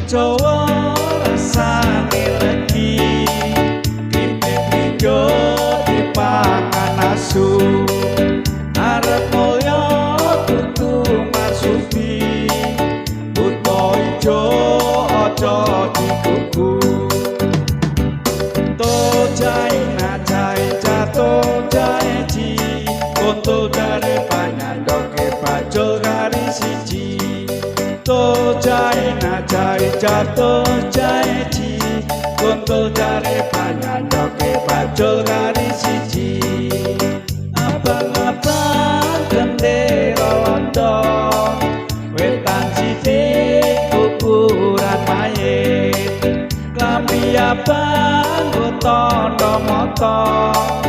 Jawa rasane legi Pimpin-pindo dipangan asu Arep mulya kudu masubi Buto ijo aja dikuku To jai na jai jatuh jai ji Konto dari panyandoke bajul kari siji To jai na jai jatuh jai ji Konto dari panyandoke bajul kari siji Abang-abang gendera londo Wetan sidik kuburan mayit Klambi abang tondo motor